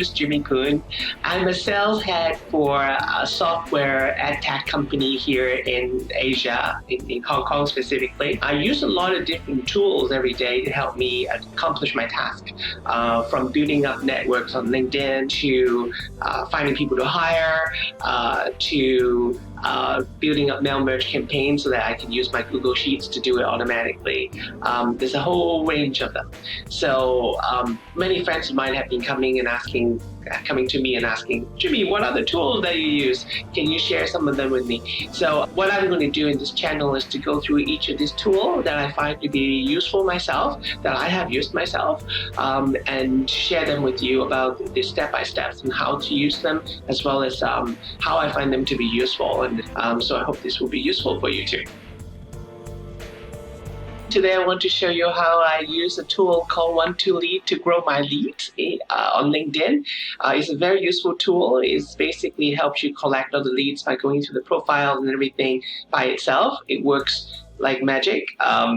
is Jimmy Kuhn. I'm a sales head for a software ad tech company here in Asia, in Hong Kong specifically. I use a lot of different tools every day to help me accomplish my task, from building up networks on LinkedIn to finding people to hire, to building up mail merge campaigns so that I can use my Google Sheets to do it automatically. There's a whole range of them. So many friends of mine have been coming to me and asking, Jimmy, what are the tools that you use? Can you share some of them with me? So what I'm going to do in this channel is to go through each of these tools that I find to be useful myself, that I have used myself, and share them with you about the step-by-steps and how to use them, as well as how I find them to be useful. And so I hope this will be useful for you too. Today I want to show you how I use a tool called One2Lead to grow my leads on LinkedIn. It's a very useful tool. It basically helps you collect all the leads by going through the profiles and everything by itself. It works like magic.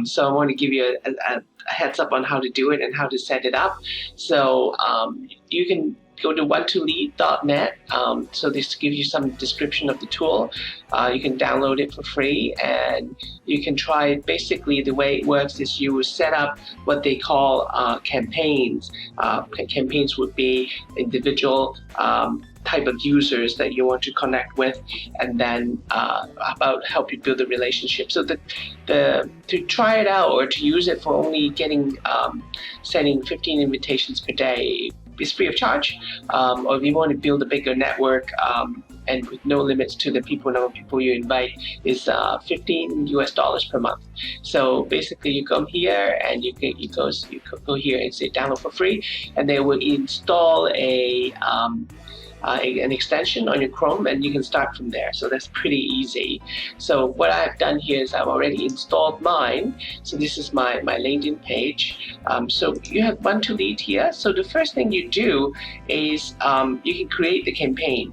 So I want to give you a heads up on how to do it and how to set it up. So you can go to one2lead.net. So this gives you some description of the tool. You can download it for free and you can try it. Basically, the way it works is you will set up what they call campaigns. Campaigns would be individual type of users that you want to connect with, and then about help you build a relationship. So to try it out or to use it for only sending 15 invitations per day is free of charge, or if you want to build a bigger network and with no limits to the number of people you invite, is $15 per month. So basically, you come here and you go here and say download for free, and they will install an extension on your Chrome, and you can start from there. So that's pretty easy. So what I've done here is I've already installed mine. So this is my LinkedIn page. So you have One2Lead here. So the first thing you do is you can create the campaign.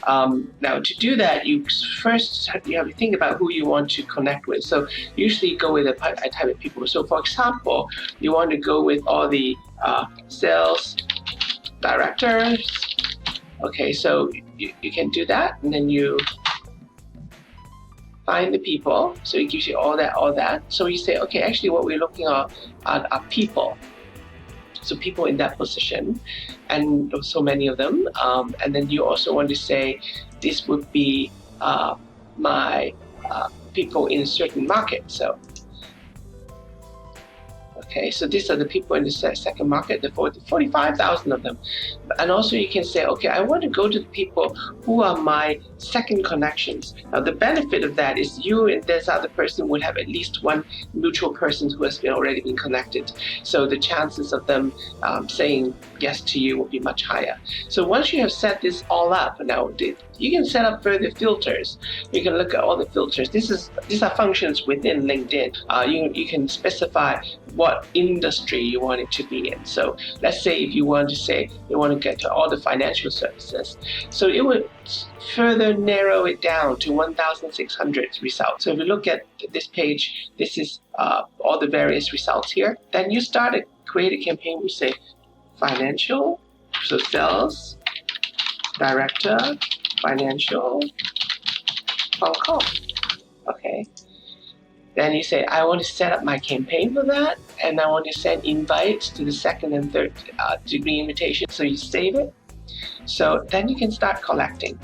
Now to do that, you have to think about who you want to connect with. So usually go with a type of people. So for example, you want to go with all the sales directors. Okay, so you can do that, and then you find the people. So it gives you all that. So you say, okay, actually what we're looking at are people. So people in that position, and so many of them. And then you also want to say, this would be my people in a certain market. So okay, so these are the people in the second market, the 45,000 of them. And also you can say, okay, I want to go to the people who are my second connections. Now the benefit of that is you and this other person would have at least one mutual person who has already been connected. So the chances of them saying yes to you will be much higher. So once you have set this all up, now you can set up further filters. You can look at all the filters. These are functions within LinkedIn. You can specify what industry you want it to be in. So let's say if you want to say you want to get to all the financial services, so it would further narrow it down to 1,600 results. So if you look at this page, this is all the various results here. Then you create a campaign. We say financial, so sales director, financial, Hong Kong. Okay. Then you say, I want to set up my campaign for that, and I want to send invites to the second and third degree invitation. So you save it. So then you can start collecting.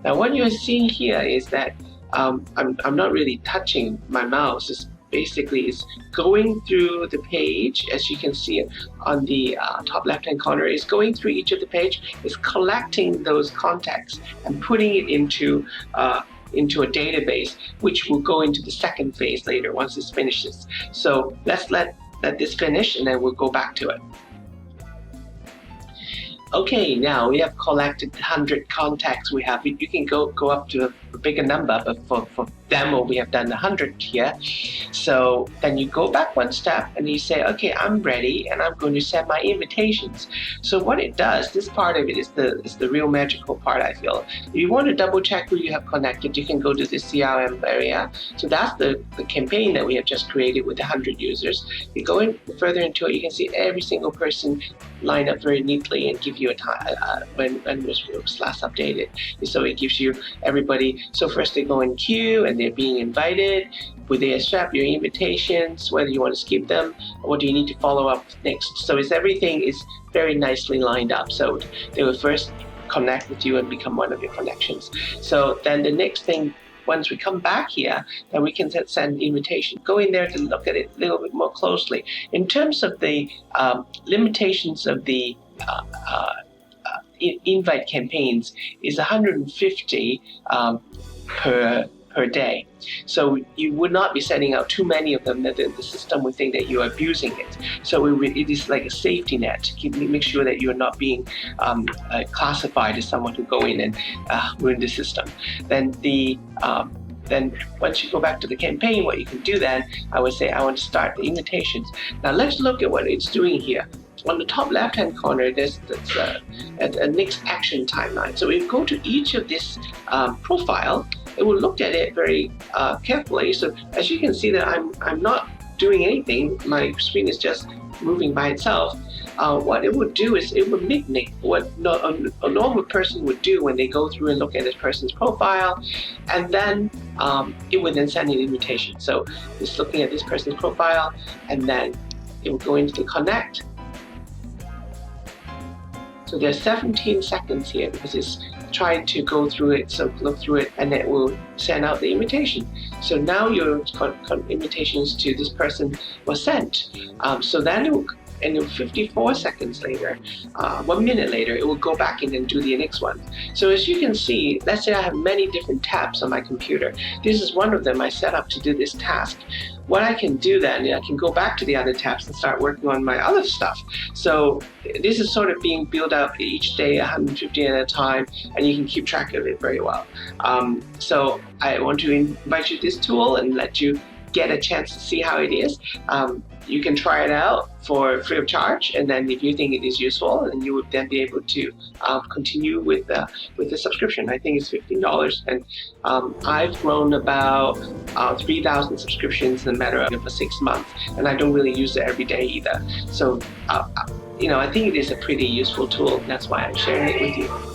Now what you're seeing here is that I'm not really touching my mouse. It's basically going through the page, as you can see on the top left-hand corner. Is going through each of the page, is collecting those contacts and putting it into a database, which will go into the second phase later once this finishes. So let's let this finish, and then we'll go back to it. Okay, now we have collected 100 contacts. You can go up to a bigger number, but for demo, we have done 100 here. So then you go back one step and you say, okay, I'm ready and I'm going to send my invitations. So what it does, this part of it is the real magical part, I feel. If you want to double check who you have connected, you can go to the CRM area. So that's the campaign that we have just created with 100 users. You go in further into it, you can see every single person lined up very neatly and give you a time when it was last updated. So it gives you everybody. So first they go in queue and they're being invited. Will they accept your invitations? Whether you want to skip them, or what do you need to follow up next? So everything is very nicely lined up. So they will first connect with you and become one of your connections. So then the next thing, once we come back here, then we can send invitation. Go in there to look at it a little bit more closely. In terms of the limitations of the invite campaigns is 150 per day. So you would not be sending out too many of them that the system would think that you are abusing it. So it is like a safety net to make sure that you're not being classified as someone who go in and ruin the system. Then once you go back to the campaign, what you can do then, I would say I want to start the invitations. Now let's look at what it's doing here. On the top left-hand corner, there's a next action timeline. So if you go to each of this profile, it will look at it very carefully. So as you can see that I'm not doing anything. My screen is just moving by itself. What it would do is it would mimic what a normal person would do when they go through and look at this person's profile, and then it would then send an invitation. So it's looking at this person's profile, and then it will go into the connect. So there's 17 seconds here because it's trying to go through it, so look through it, and it will send out the invitation. So now your invitations to this person was sent. So then it will, and 54 seconds later, 1 minute later, it will go back in and do the next one. So as you can see, let's say I have many different tabs on my computer. This is one of them I set up to do this task. What I can do then, I can go back to the other tabs and start working on my other stuff. So this is sort of being built up each day, 150 at a time, and you can keep track of it very well. So I want to invite you to this tool and let you get a chance to see how it is. You can try it out for free of charge, and then if you think it is useful, then you would then be able to continue with the subscription. I think it's $15, and I've grown about 3,000 subscriptions in a matter of 6 months, and I don't really use it every day either. So I think it is a pretty useful tool. That's why I'm sharing it with you.